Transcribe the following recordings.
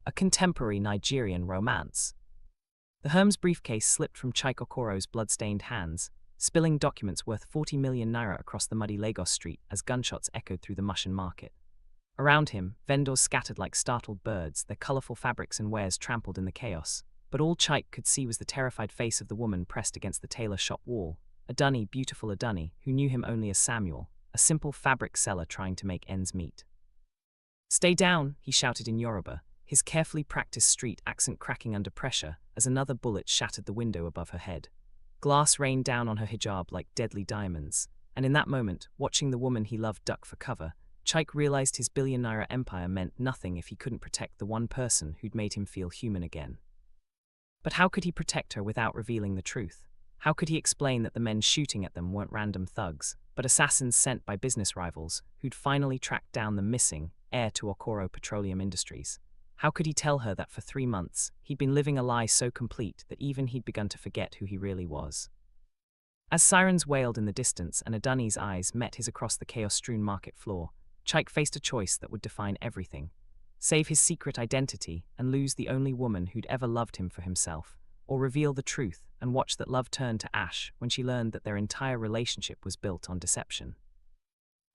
a contemporary Nigerian romance. The Hermes briefcase slipped from Chike Okoro's blood-stained hands, spilling documents worth 40 million naira across the muddy Lagos street as gunshots echoed through the Mushin market. Around him, vendors scattered like startled birds, their colorful fabrics and wares trampled in the chaos. But all Chike could see was the terrified face of the woman pressed against the tailor shop wall, Adunni, beautiful Adunni, who knew him only as Samuel, a simple fabric seller trying to make ends meet. "Stay down," he shouted in Yoruba, his carefully practiced street accent cracking under pressure as another bullet shattered the window above her head. Glass rained down on her hijab like deadly diamonds, and in that moment, watching the woman he loved duck for cover, Chike realized his billion-naira empire meant nothing if he couldn't protect the one person who'd made him feel human again. But how could he protect her without revealing the truth? How could he explain that the men shooting at them weren't random thugs, but assassins sent by business rivals who'd finally tracked down the missing heir to Okoro Petroleum Industries? How could he tell her that for 3 months, he'd been living a lie so complete that even he'd begun to forget who he really was? As sirens wailed in the distance and Adunni's eyes met his across the chaos-strewn market floor, Chike faced a choice that would define everything: save his secret identity and lose the only woman who'd ever loved him for himself, or reveal the truth and watch that love turn to ash when she learned that their entire relationship was built on deception.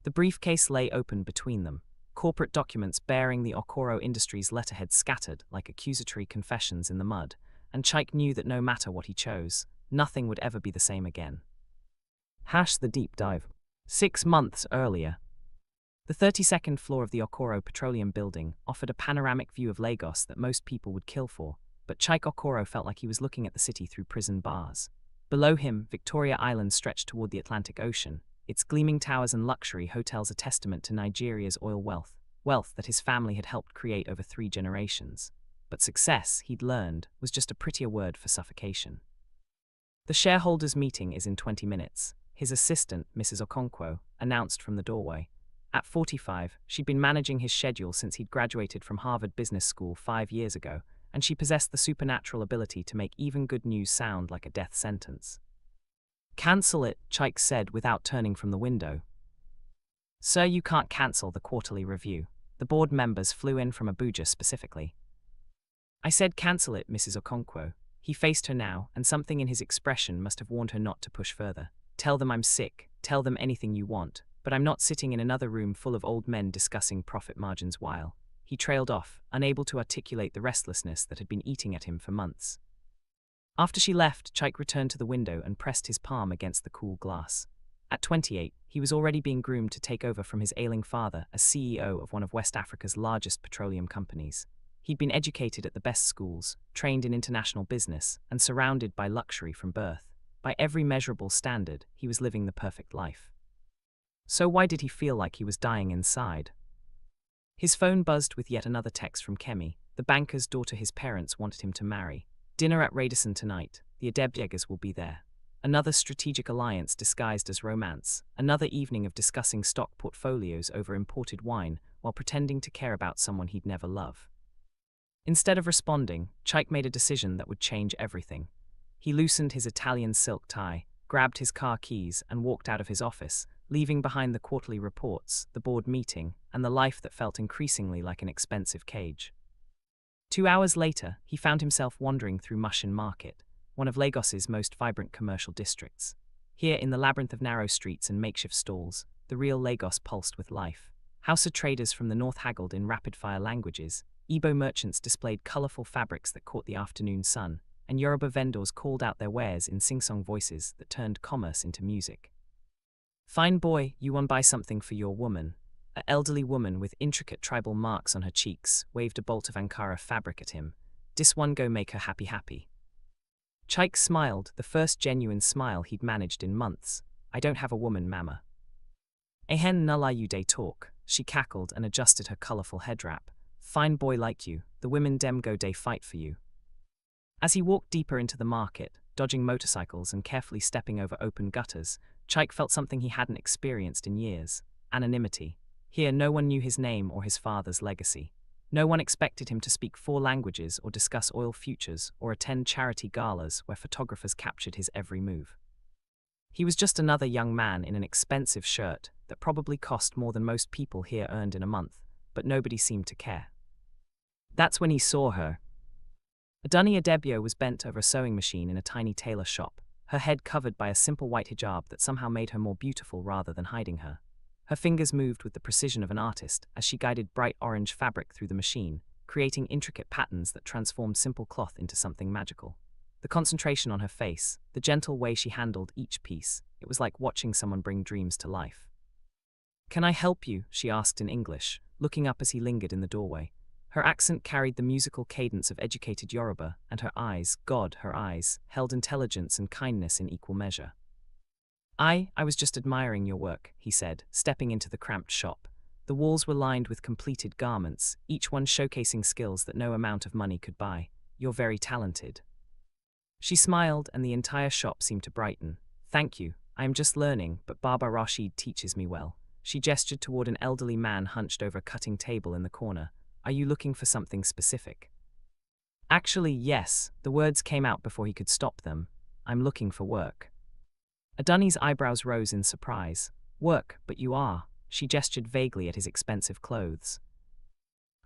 The briefcase lay open between them, corporate documents bearing the Okoro Industries letterhead scattered like accusatory confessions in the mud, and Chike knew that no matter what he chose, nothing would ever be the same again. The deep dive. 6 months earlier. The 32nd floor of the Okoro Petroleum building offered a panoramic view of Lagos that most people would kill for, but Chike Okoro felt like he was looking at the city through prison bars. Below him, Victoria Island stretched toward the Atlantic Ocean, its gleaming towers and luxury hotels a testament to Nigeria's oil wealth that his family had helped create over 3 generations. But success, he'd learned, was just a prettier word for suffocation. "The shareholders' meeting is in 20 minutes, his assistant, Mrs. Okonkwo, announced from the doorway. At 45, she'd been managing his schedule since he'd graduated from Harvard Business School 5 years ago, and she possessed the supernatural ability to make even good news sound like a death sentence. "Cancel it," Chike said without turning from the window. "Sir, you can't cancel the quarterly review. The board members flew in from Abuja specifically." "I said cancel it, Mrs. Okonkwo." He faced her now, and something in his expression must have warned her not to push further. "Tell them I'm sick, tell them anything you want, but I'm not sitting in another room full of old men discussing profit margins while..." He trailed off, unable to articulate the restlessness that had been eating at him for months. After she left, Chike returned to the window and pressed his palm against the cool glass. At 28, he was already being groomed to take over from his ailing father as CEO of one of West Africa's largest petroleum companies. He'd been educated at the best schools, trained in international business, and surrounded by luxury from birth. By every measurable standard, he was living the perfect life. So why did he feel like he was dying inside? His phone buzzed with yet another text from Kemi, the banker's daughter his parents wanted him to marry. "Dinner at Radisson tonight, the Adebyegas will be there." Another strategic alliance disguised as romance, another evening of discussing stock portfolios over imported wine while pretending to care about someone he'd never love. Instead of responding, Chike made a decision that would change everything. He loosened his Italian silk tie, grabbed his car keys, and walked out of his office, leaving behind the quarterly reports, the board meeting, and the life that felt increasingly like an expensive cage. 2 hours later, he found himself wandering through Mushin Market, one of Lagos's most vibrant commercial districts. Here, in the labyrinth of narrow streets and makeshift stalls, the real Lagos pulsed with life. Hausa traders from the north haggled in rapid-fire languages, Igbo merchants displayed colorful fabrics that caught the afternoon sun, and Yoruba vendors called out their wares in sing-song voices that turned commerce into music. "Fine boy, you want buy something for your woman?" An elderly woman with intricate tribal marks on her cheeks waved a bolt of Ankara fabric at him. "Dis one go make her happy." Chike smiled, the first genuine smile he'd managed in months. "I don't have a woman, mama." "Ehen nulla you day talk," she cackled and adjusted her colorful head wrap. "Fine boy like you, the women dem go day fight for you." As he walked deeper into the market, dodging motorcycles and carefully stepping over open gutters, Chike felt something he hadn't experienced in years: anonymity. Here, no one knew his name or his father's legacy. No one expected him to speak 4 languages or discuss oil futures or attend charity galas where photographers captured his every move. He was just another young man in an expensive shirt that probably cost more than most people here earned in a month, but nobody seemed to care. That's when he saw her. Adunni Adebio was bent over a sewing machine in a tiny tailor shop, her head covered by a simple white hijab that somehow made her more beautiful rather than hiding her. Her fingers moved with the precision of an artist as she guided bright orange fabric through the machine, creating intricate patterns that transformed simple cloth into something magical. The concentration on her face, the gentle way she handled each piece, it was like watching someone bring dreams to life. "Can I help you?" she asked in English, looking up as he lingered in the doorway. Her accent carried the musical cadence of educated Yoruba, and her eyes, God, her eyes, held intelligence and kindness in equal measure. I was just admiring your work," he said, stepping into the cramped shop. The walls were lined with completed garments, each one showcasing skills that no amount of money could buy. "You're very talented." She smiled, and the entire shop seemed to brighten. "Thank you. I am just learning, but Baba Rashid teaches me well." She gestured toward an elderly man hunched over a cutting table in the corner. "Are you looking for something specific?" "Actually, yes." The words came out before he could stop them. "I'm looking for work." Adunni's eyebrows rose in surprise. "Work, but you are." She gestured vaguely at his expensive clothes.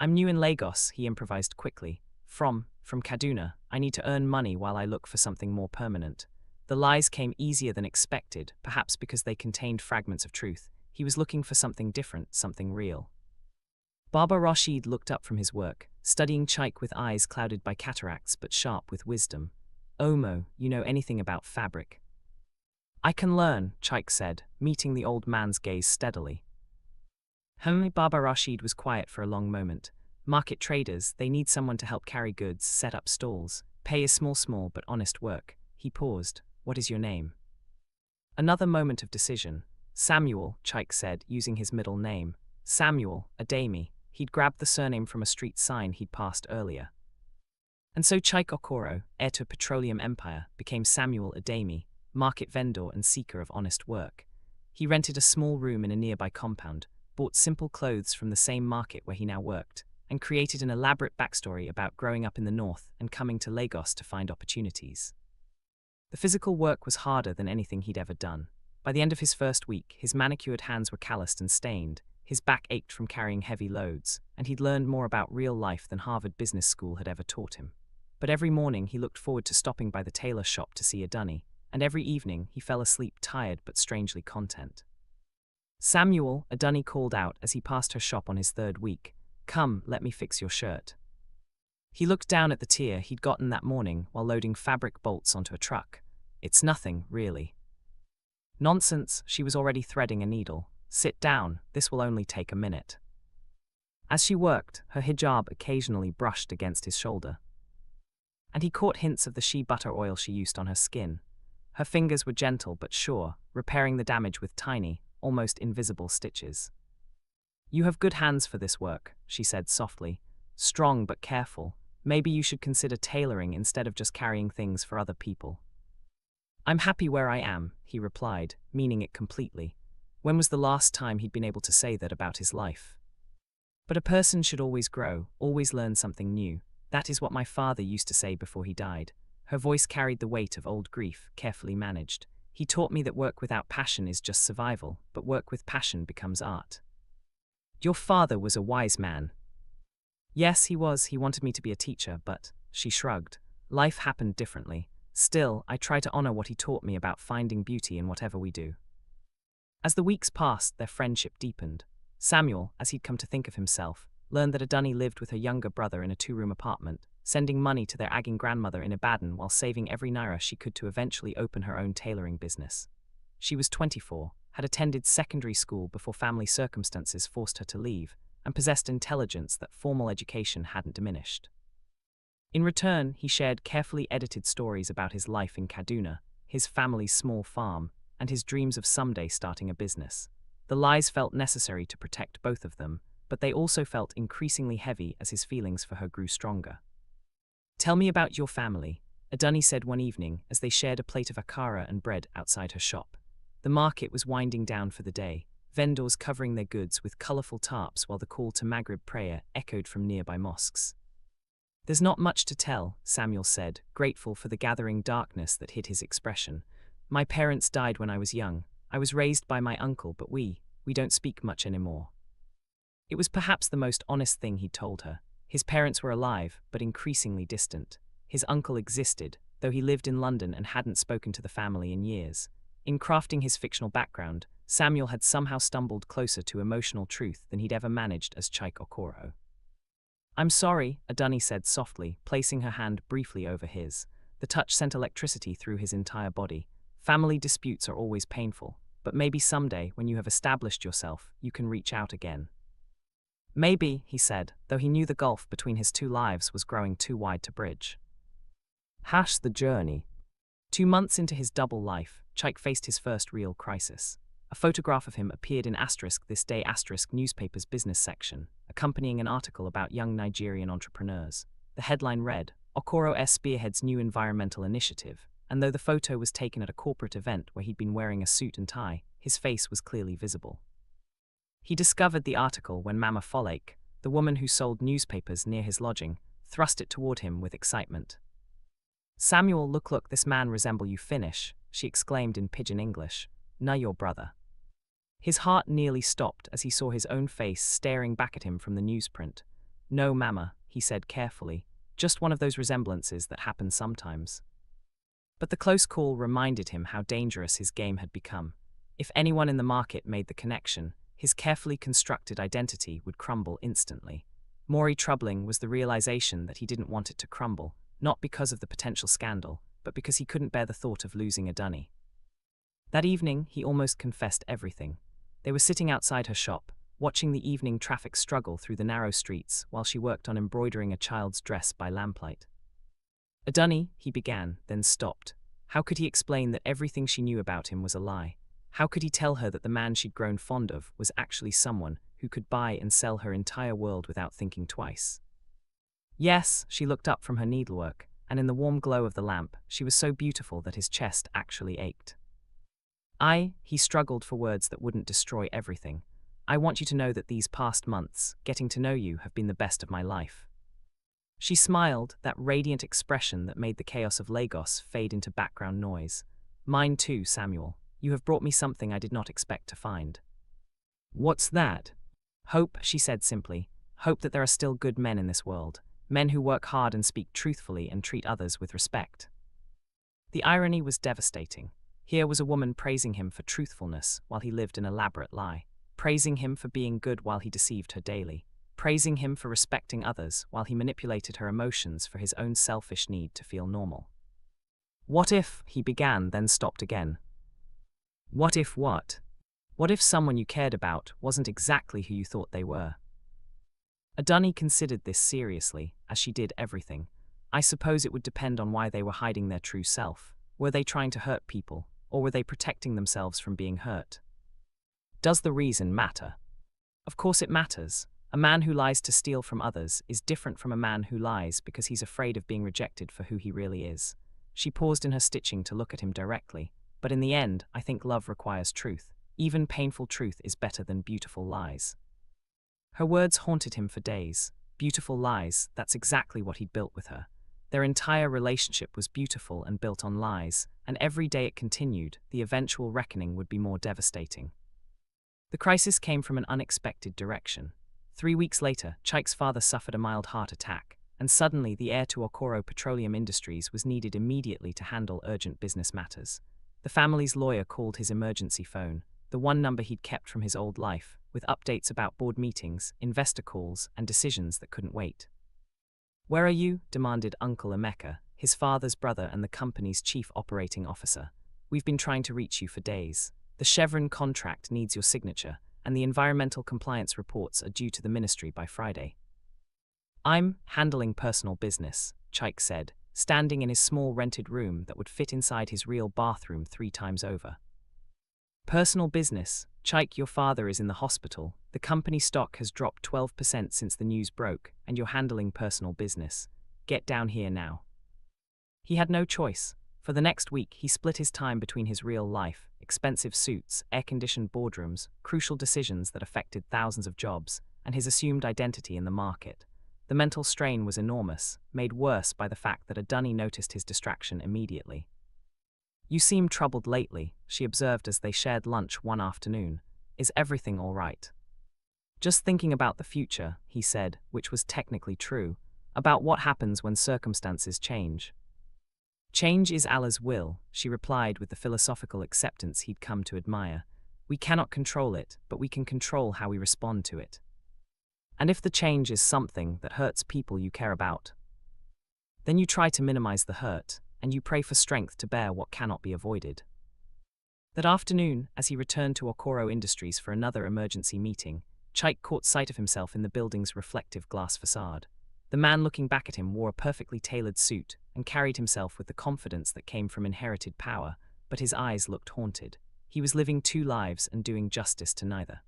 "I'm new in Lagos," he improvised quickly. From Kaduna. I need to earn money while I look for something more permanent." The lies came easier than expected, perhaps because they contained fragments of truth. He was looking for something different, something real. Baba Rashid looked up from his work, studying Chike with eyes clouded by cataracts but sharp with wisdom. "Omo, you know anything about fabric?" "I can learn," Chike said, meeting the old man's gaze steadily. Baba Rashid was quiet for a long moment. "Market traders, they need someone to help carry goods, set up stalls. Pay is small but honest work." He paused. "What is your name?" Another moment of decision. "Samuel," Chike said, using his middle name. "Samuel, Ademi." He'd grabbed the surname from a street sign he'd passed earlier. And so Chike Okoro, heir to a petroleum empire, became Samuel Ademi, market vendor and seeker of honest work. He rented a small room in a nearby compound, bought simple clothes from the same market where he now worked, and created an elaborate backstory about growing up in the north and coming to Lagos to find opportunities. The physical work was harder than anything he'd ever done. By the end of his first week, his manicured hands were calloused and stained, his back ached from carrying heavy loads, and he'd learned more about real life than Harvard Business School had ever taught him. But every morning he looked forward to stopping by the tailor shop to see Adunni, and every evening he fell asleep tired but strangely content. "Samuel," Adunni called out as he passed her shop on his third week. "Come, let me fix your shirt." He looked down at the tier he'd gotten that morning while loading fabric bolts onto a truck. "It's nothing, really." "Nonsense," she was already threading a needle. "Sit down, this will only take a minute." As she worked, her hijab occasionally brushed against his shoulder, and he caught hints of the shea butter oil she used on her skin. Her fingers were gentle but sure, repairing the damage with tiny, almost invisible stitches. "You have good hands for this work," she said softly. "Strong but careful. Maybe you should consider tailoring instead of just carrying things for other people." "I'm happy where I am," he replied, meaning it completely. When was the last time he'd been able to say that about his life? "But a person should always grow, always learn something new. That is what my father used to say before he died." Her voice carried the weight of old grief, carefully managed. "He taught me that work without passion is just survival, but work with passion becomes art." "Your father was a wise man." "Yes, he was. He wanted me to be a teacher, but," she shrugged, "life happened differently. Still, I try to honor what he taught me about finding beauty in whatever we do." As the weeks passed, their friendship deepened. Samuel, as he'd come to think of himself, learned that Adunni lived with her younger brother in a 2-room apartment, sending money to their aging grandmother in Ibadan while saving every naira she could to eventually open her own tailoring business. She was 24, had attended secondary school before family circumstances forced her to leave, and possessed intelligence that formal education hadn't diminished. In return, he shared carefully edited stories about his life in Kaduna, his family's small farm, and his dreams of someday starting a business. The lies felt necessary to protect both of them, but they also felt increasingly heavy as his feelings for her grew stronger. "Tell me about your family," Adunni said one evening as they shared a plate of akara and bread outside her shop. The market was winding down for the day, vendors covering their goods with colorful tarps while the call to Maghrib prayer echoed from nearby mosques. "There's not much to tell," Samuel said, grateful for the gathering darkness that hid his expression. "My parents died when I was young. I was raised by my uncle, but we don't speak much anymore." It was perhaps the most honest thing he'd told her. His parents were alive, but increasingly distant. His uncle existed, though he lived in London and hadn't spoken to the family in years. In crafting his fictional background, Samuel had somehow stumbled closer to emotional truth than he'd ever managed as Chike Okoro. "I'm sorry," Adunni said softly, placing her hand briefly over his. The touch sent electricity through his entire body. "Family disputes are always painful, but maybe someday, when you have established yourself, you can reach out again." "Maybe," he said, though he knew the gulf between his two lives was growing too wide to bridge. The journey. 2 months into his double life, Chike faced his first real crisis. A photograph of him appeared in *This Day* newspaper's business section, accompanying an article about young Nigerian entrepreneurs. The headline read, "Okoro spearheads new environmental initiative," and though the photo was taken at a corporate event where he'd been wearing a suit and tie, his face was clearly visible. He discovered the article when Mama Folake, the woman who sold newspapers near his lodging, thrust it toward him with excitement. "Samuel, look, this man resemble you finish," she exclaimed in pidgin English. "Na your brother." His heart nearly stopped as he saw his own face staring back at him from the newsprint. "No, Mama," he said carefully, "just one of those resemblances that happen sometimes." But the close call reminded him how dangerous his game had become. If anyone in the market made the connection, his carefully constructed identity would crumble instantly. More troubling was the realization that he didn't want it to crumble, not because of the potential scandal, but because he couldn't bear the thought of losing Adunni. That evening, he almost confessed everything. They were sitting outside her shop, watching the evening traffic struggle through the narrow streets while she worked on embroidering a child's dress by lamplight. "Adunni," he began, then stopped. How could he explain that everything she knew about him was a lie? How could he tell her that the man she'd grown fond of was actually someone who could buy and sell her entire world without thinking twice? Yes, she looked up from her needlework, and in the warm glow of the lamp, she was so beautiful that his chest actually ached. He struggled for words that wouldn't destroy everything. "I want you to know that these past months, getting to know you, have been the best of my life." She smiled, that radiant expression that made the chaos of Lagos fade into background noise. "Mine too, Samuel. You have brought me something I did not expect to find." "What's that?" "Hope," she said simply. "Hope that there are still good men in this world. Men who work hard and speak truthfully and treat others with respect." The irony was devastating. Here was a woman praising him for truthfulness while he lived an elaborate lie, praising him for being good while he deceived her daily, praising him for respecting others while he manipulated her emotions for his own selfish need to feel normal. "What if," he began, then stopped again. "What if what? What if someone you cared about wasn't exactly who you thought they were?" Adunni considered this seriously, as she did everything. I suppose it would depend on why they were hiding their true self. Were they trying to hurt people, or were they protecting themselves from being hurt? Does the reason matter? Of course it matters. A man who lies to steal from others is different from a man who lies because he's afraid of being rejected for who he really is. She paused in her stitching to look at him directly. But in the end, I think love requires truth. Even painful truth is better than beautiful lies. Her words haunted him for days. Beautiful lies, that's exactly what he'd built with her. Their entire relationship was beautiful and built on lies, and every day it continued, the eventual reckoning would be more devastating. The crisis came from an unexpected direction. 3 weeks later, Chike's father suffered a mild heart attack, and suddenly the heir to Okoro Petroleum Industries was needed immediately to handle urgent business matters. The family's lawyer called his emergency phone, the one number he'd kept from his old life, with updates about board meetings, investor calls, and decisions that couldn't wait. "Where are you?" demanded Uncle Emeka, his father's brother and the company's chief operating officer. "We've been trying to reach you for days. The Chevron contract needs your signature, and the environmental compliance reports are due to the ministry by Friday." "I'm handling personal business," Chike said, standing in his small rented room that would fit inside his real bathroom 3 times over. "Personal business? Chike, your father is in the hospital. The company stock has dropped 12% since the news broke, and you're handling personal business. Get down here now." He had no choice. For the next week, he split his time between his real life, expensive suits, air-conditioned boardrooms, crucial decisions that affected thousands of jobs, and his assumed identity in the market. The mental strain was enormous, made worse by the fact that Adunni noticed his distraction immediately. "You seem troubled lately," she observed as they shared lunch one afternoon. "Is everything all right?" Just thinking about the future, he said, which was technically true, about what happens when circumstances change. Change is Allah's will, she replied with the philosophical acceptance he'd come to admire. We cannot control it, but we can control how we respond to it. And if the change is something that hurts people you care about, then you try to minimize the hurt, and you pray for strength to bear what cannot be avoided. That afternoon, as he returned to Okoro Industries for another emergency meeting, Chike caught sight of himself in the building's reflective glass facade. The man looking back at him wore a perfectly tailored suit and carried himself with the confidence that came from inherited power, but his eyes looked haunted. He was living two lives and doing justice to neither.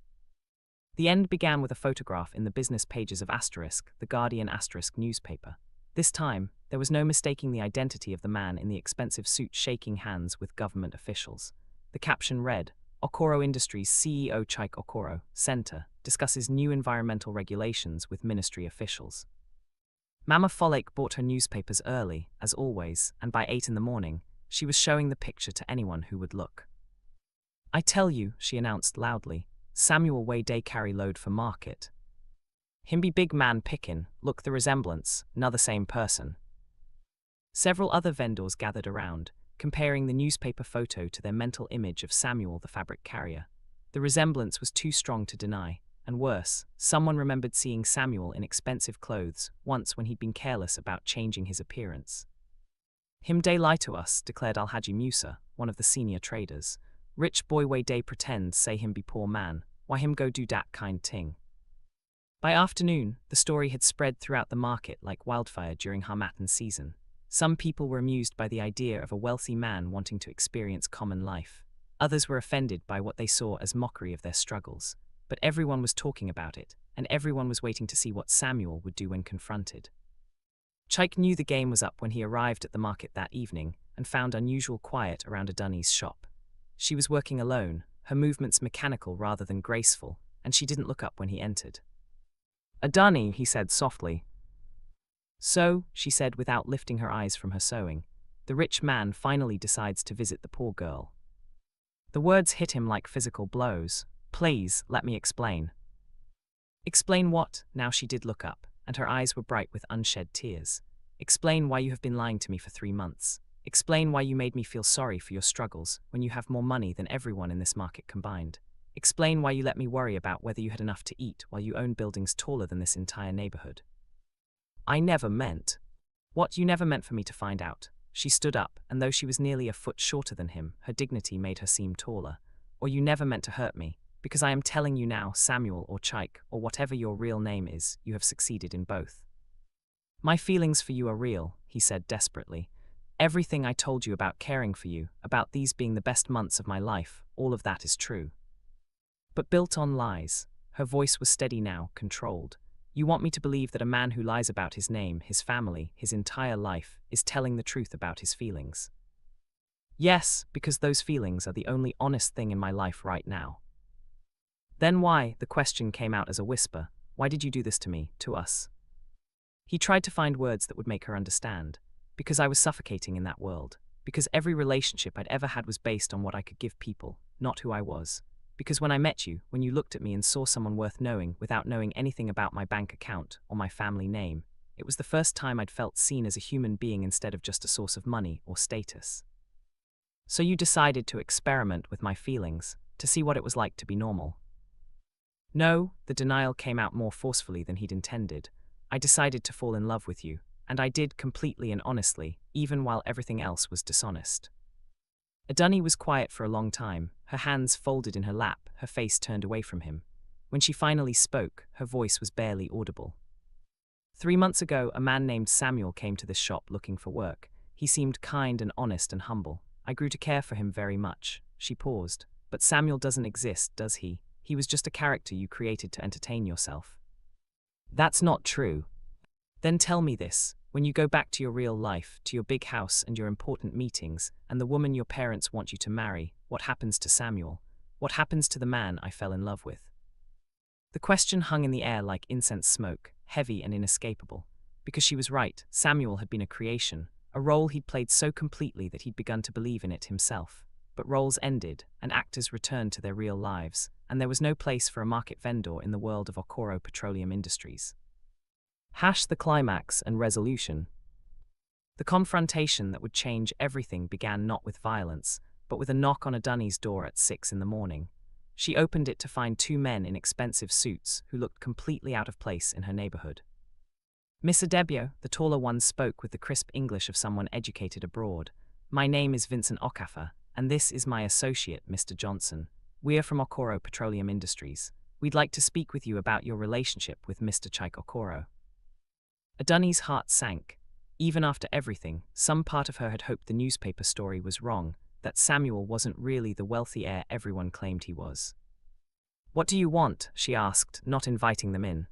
The end began with a photograph in the business pages of Asterisk, the Guardian Asterisk newspaper. This time, there was no mistaking the identity of the man in the expensive suit shaking hands with government officials. The caption read, Okoro Industries CEO Chike Okoro, Center, discusses new environmental regulations with ministry officials. Mama Folake bought her newspapers early, as always, and by 8 in the morning, she was showing the picture to anyone who would look. I tell you, she announced loudly, Samuel way day carry load for market. Him be big man pickin', look the resemblance, nother same person. Several other vendors gathered around, comparing the newspaper photo to their mental image of Samuel the fabric carrier. The resemblance was too strong to deny, and worse, someone remembered seeing Samuel in expensive clothes once when he'd been careless about changing his appearance. Him day lie to us, declared Alhaji Musa, one of the senior traders. Rich boy way day pretend say him be poor man, why him go do dat kind ting. By afternoon, the story had spread throughout the market like wildfire during Harmattan season. Some people were amused by the idea of a wealthy man wanting to experience common life. Others were offended by what they saw as mockery of their struggles. But everyone was talking about it, and everyone was waiting to see what Samuel would do when confronted. Chike knew the game was up when he arrived at the market that evening and found unusual quiet around Adunni's shop. She was working alone, her movements mechanical rather than graceful, and she didn't look up when he entered. Adunni, he said softly. So, she said without lifting her eyes from her sewing, the rich man finally decides to visit the poor girl. The words hit him like physical blows. Please, let me explain. Explain what? Now she did look up, and her eyes were bright with unshed tears. Explain why you have been lying to me for 3 months. Explain why you made me feel sorry for your struggles when you have more money than everyone in this market combined. Explain why you let me worry about whether you had enough to eat while you own buildings taller than this entire neighborhood. I never meant. What, you never meant for me to find out? She stood up, and though she was nearly a foot shorter than him, her dignity made her seem taller. Or you never meant to hurt me, because I am telling you now, Samuel or Chike, or whatever your real name is, you have succeeded in both. My feelings for you are real, he said desperately. Everything I told you about caring for you, about these being the best months of my life, all of that is true. But built on lies. Her voice was steady now, controlled. You want me to believe that a man who lies about his name, his family, his entire life, is telling the truth about his feelings. Yes, because those feelings are the only honest thing in my life right now. Then why, the question came out as a whisper, why did you do this to me, to us? He tried to find words that would make her understand. Because I was suffocating in that world. Because every relationship I'd ever had was based on what I could give people, not who I was. Because when I met you, when you looked at me and saw someone worth knowing without knowing anything about my bank account or my family name, it was the first time I'd felt seen as a human being instead of just a source of money or status. So you decided to experiment with my feelings, to see what it was like to be normal. No, the denial came out more forcefully than he'd intended. I decided to fall in love with you, and I did completely and honestly, even while everything else was dishonest. Adunni was quiet for a long time, her hands folded in her lap, her face turned away from him. When she finally spoke, her voice was barely audible. 3 months ago, a man named Samuel came to this shop looking for work. He seemed kind and honest and humble. I grew to care for him very much. She paused. But Samuel doesn't exist, does he? He was just a character you created to entertain yourself. That's not true. Then tell me this, when you go back to your real life, to your big house and your important meetings, and the woman your parents want you to marry, what happens to Samuel? What happens to the man I fell in love with? The question hung in the air like incense smoke, heavy and inescapable. Because she was right, Samuel had been a creation, a role he'd played so completely that he'd begun to believe in it himself. But roles ended, and actors returned to their real lives, and there was no place for a market vendor in the world of Okoro Petroleum Industries. The climax and resolution. The confrontation that would change everything began not with violence, but with a knock on Adunni's door at 6 in the morning. She opened it to find two men in expensive suits who looked completely out of place in her neighborhood. Miss Adebio, the taller one, spoke with the crisp English of someone educated abroad. "My name is Vincent Okafor, and this is my associate, Mr. Johnson. We're from Okoro Petroleum Industries. We'd like to speak with you about your relationship with Mr. Chike Okoro." Adunni's heart sank. Even after everything, some part of her had hoped the newspaper story was wrong, that Samuel wasn't really the wealthy heir everyone claimed he was. "What do you want?" she asked, not inviting them in.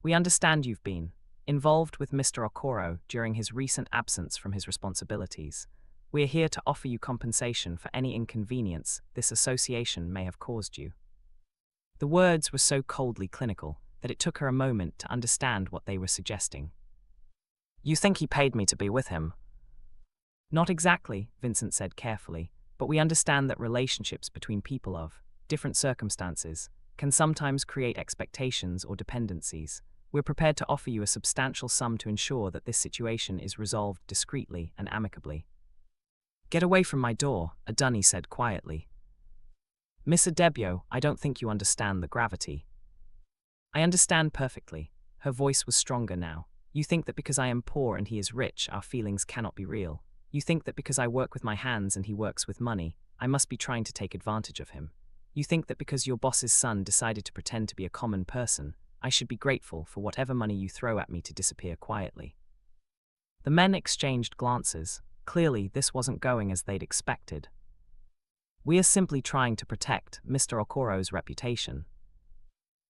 "We understand you've been involved with Mr. Okoro during his recent absence from his responsibilities. We're here to offer you compensation for any inconvenience this association may have caused you." The words were so coldly clinical that it took her a moment to understand what they were suggesting. "You think he paid me to be with him?" "Not exactly," Vincent said carefully, "but we understand that relationships between people of different circumstances can sometimes create expectations or dependencies. We're prepared to offer you a substantial sum to ensure that this situation is resolved discreetly and amicably." "Get away from my door," Adunni said quietly. "Miss Adebio, I don't think you understand the gravity." "I understand perfectly." Her voice was stronger now. "You think that because I am poor and he is rich, our feelings cannot be real. You think that because I work with my hands and he works with money, I must be trying to take advantage of him. You think that because your boss's son decided to pretend to be a common person, I should be grateful for whatever money you throw at me to disappear quietly." The men exchanged glances. Clearly, this wasn't going as they'd expected. "We are simply trying to protect Mr. Okoro's reputation."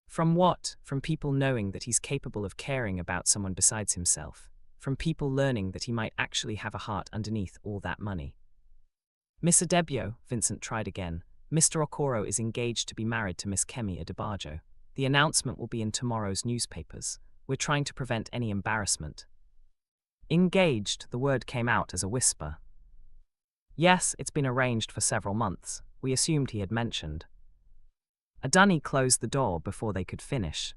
"From what?" "From people knowing that he's capable of caring about someone besides himself. From people learning that he might actually have a heart underneath all that money." "Miss Adebio," Vincent tried again, "Mr. Okoro is engaged to be married to Miss Kemi Adebayo. The announcement will be in tomorrow's newspapers. We're trying to prevent any embarrassment." "Engaged," the word came out as a whisper. "Yes, it's been arranged for several months. We assumed he had mentioned." Adunni closed the door before they could finish.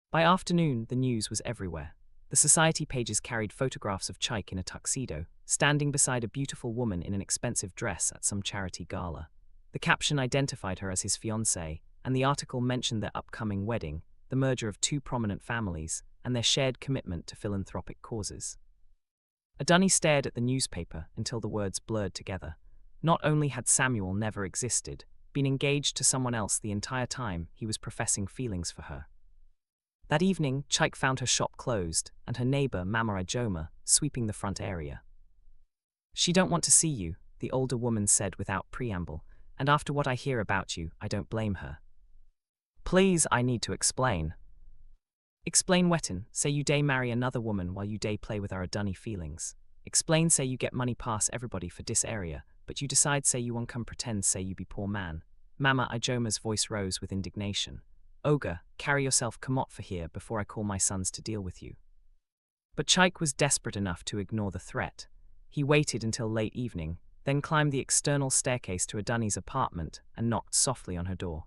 By afternoon, the news was everywhere. The society pages carried photographs of Chike in a tuxedo, standing beside a beautiful woman in an expensive dress at some charity gala. The caption identified her as his fiancée, and the article mentioned their upcoming wedding, the merger of two prominent families, and their shared commitment to philanthropic causes. Adunni stared at the newspaper until the words blurred together. Not only had Samuel never existed, been engaged to someone else the entire time he was professing feelings for her. That evening, Chike found her shop closed, and her neighbor, Mama Ajoma, sweeping the front area. "She don't want to see you," the older woman said without preamble, "and after what I hear about you, I don't blame her." "Please, I need to explain." "Explain wetin, say you day marry another woman while you day play with our Adunni feelings. Explain say you get money pass everybody for dis area, but you decide say you won't come pretend say you be poor man." Mama Ajoma's voice rose with indignation. "Oga, carry yourself come out for here before I call my sons to deal with you." But Chike was desperate enough to ignore the threat. He waited until late evening, then climbed the external staircase to Adunni's apartment and knocked softly on her door.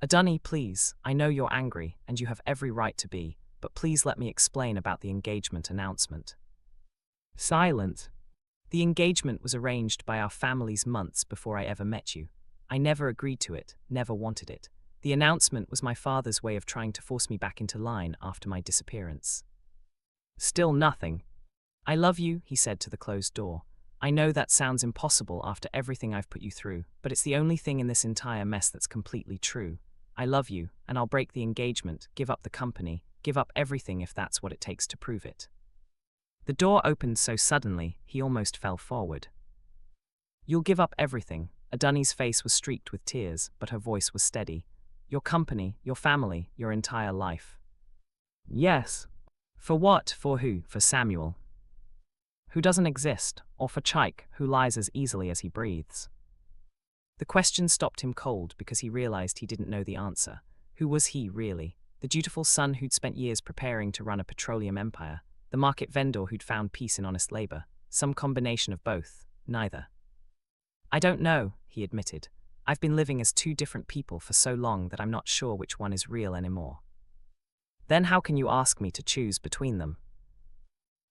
"Adunni, please, I know you're angry, and you have every right to be, but please let me explain about the engagement announcement." Silent. "The engagement was arranged by our families months before I ever met you. I never agreed to it, never wanted it. The announcement was my father's way of trying to force me back into line after my disappearance." Still nothing. "I love you," he said to the closed door. "I know that sounds impossible after everything I've put you through, but it's the only thing in this entire mess that's completely true. I love you, and I'll break the engagement, give up the company, give up everything if that's what it takes to prove it." The door opened so suddenly, he almost fell forward. "You'll give up everything." Adunni's face was streaked with tears, but her voice was steady. "Your company, your family, your entire life." "Yes." "For what? For who? For Samuel, who doesn't exist, or for Chike, who lies as easily as he breathes?" The question stopped him cold because he realized he didn't know the answer. Who was he, really? The dutiful son who'd spent years preparing to run a petroleum empire? The market vendor who'd found peace in honest labor? Some combination of both? Neither. "I don't know," he admitted. I've been living as two different people for so long that I'm not sure which one is real anymore. Then how can you ask me to choose between them?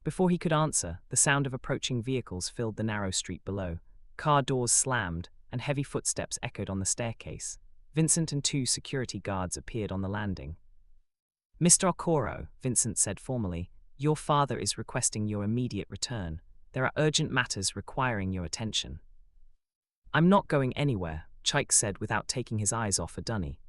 Before he could answer, the sound of approaching vehicles filled the narrow street below. Car doors slammed, and heavy footsteps echoed on the staircase. Vincent and two security guards appeared on the landing. "Mr. Okoro," Vincent said formally, "your father is requesting your immediate return. There are urgent matters requiring your attention." "I'm not going anywhere," Chike said without taking his eyes off Adunni.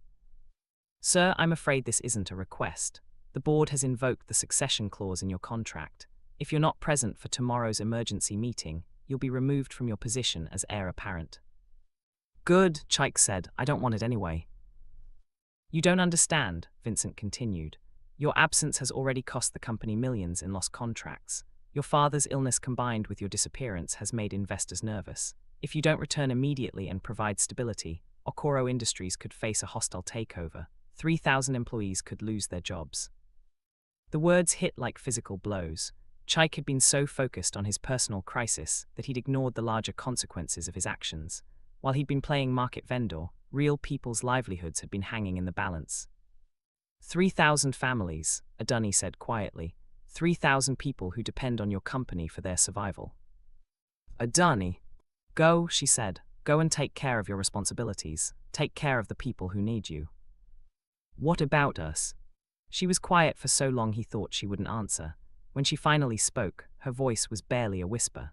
"Sir, I'm afraid this isn't a request. The board has invoked the succession clause in your contract. If you're not present for tomorrow's emergency meeting, you'll be removed from your position as heir apparent." "Good," Chike said. "I don't want it anyway." "You don't understand," Vincent continued. "Your absence has already cost the company millions in lost contracts. Your father's illness combined with your disappearance has made investors nervous. If you don't return immediately and provide stability, Okoro Industries could face a hostile takeover. 3,000 employees could lose their jobs." The words hit like physical blows. Chike had been so focused on his personal crisis that he'd ignored the larger consequences of his actions. While he'd been playing market vendor, real people's livelihoods had been hanging in the balance. 3,000 families, Adunni said quietly. 3,000 people who depend on your company for their survival. "Adunni." "Go," she said. "Go and take care of your responsibilities. Take care of the people who need you." "What about us?" She was quiet for so long he thought she wouldn't answer. When she finally spoke, her voice was barely a whisper.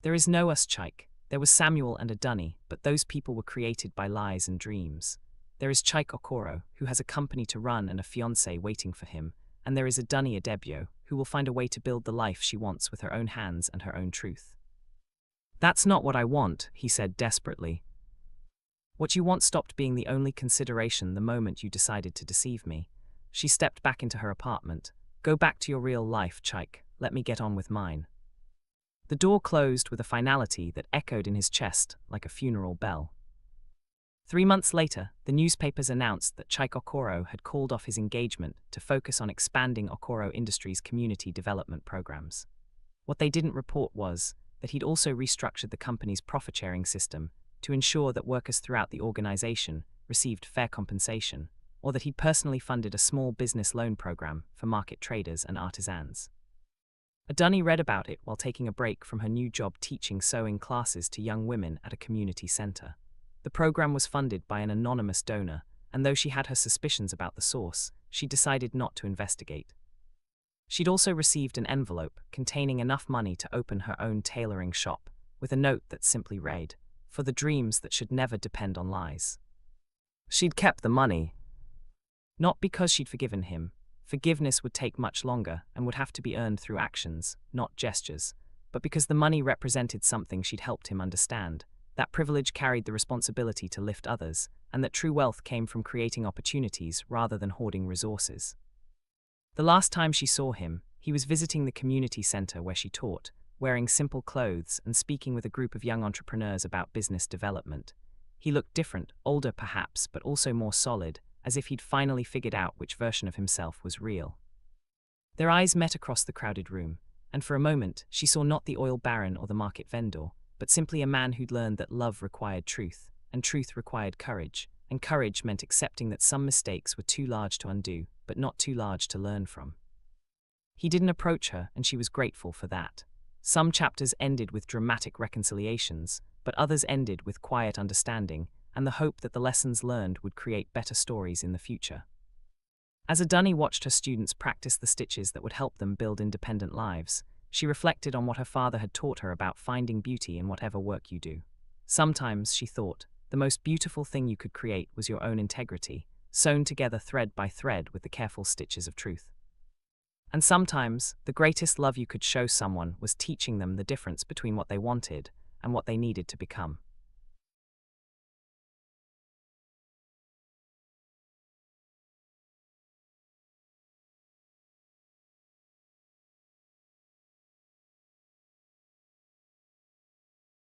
"There is no us, Chike. There was Samuel and Adunni, but those people were created by lies and dreams. There is Chike Okoro, who has a company to run and a fiancé waiting for him, and there is Adunni Adebio, who will find a way to build the life she wants with her own hands and her own truth." "That's not what I want," he said desperately. "What you want stopped being the only consideration the moment you decided to deceive me." She stepped back into her apartment. "Go back to your real life, Chike. Let me get on with mine." The door closed with a finality that echoed in his chest like a funeral bell. 3 months later, the newspapers announced that Chike Okoro had called off his engagement to focus on expanding Okoro Industries' community development programs. What they didn't report was that he'd also restructured the company's profit-sharing system to ensure that workers throughout the organization received fair compensation, or that he'd personally funded a small business loan program for market traders and artisans. Adunni read about it while taking a break from her new job teaching sewing classes to young women at a community center. The program was funded by an anonymous donor, and though she had her suspicions about the source, she decided not to investigate. She'd also received an envelope containing enough money to open her own tailoring shop, with a note that simply read, "For the dreams that should never depend on lies." She'd kept the money. Not because she'd forgiven him. Forgiveness would take much longer and would have to be earned through actions, not gestures, but because the money represented something she'd helped him understand, that privilege carried the responsibility to lift others, and that true wealth came from creating opportunities rather than hoarding resources. The last time she saw him, he was visiting the community center where she taught, wearing simple clothes and speaking with a group of young entrepreneurs about business development. He looked different, older perhaps, but also more solid, as if he'd finally figured out which version of himself was real. Their eyes met across the crowded room, and for a moment she saw not the oil baron or the market vendor, but simply a man who'd learned that love required truth, and truth required courage, and courage meant accepting that some mistakes were too large to undo, but not too large to learn from. He didn't approach her, and she was grateful for that. Some chapters ended with dramatic reconciliations, but others ended with quiet understanding, and the hope that the lessons learned would create better stories in the future. As Adunni watched her students practice the stitches that would help them build independent lives, she reflected on what her father had taught her about finding beauty in whatever work you do. Sometimes, she thought, the most beautiful thing you could create was your own integrity, sewn together thread by thread with the careful stitches of truth. And sometimes, the greatest love you could show someone was teaching them the difference between what they wanted and what they needed to become.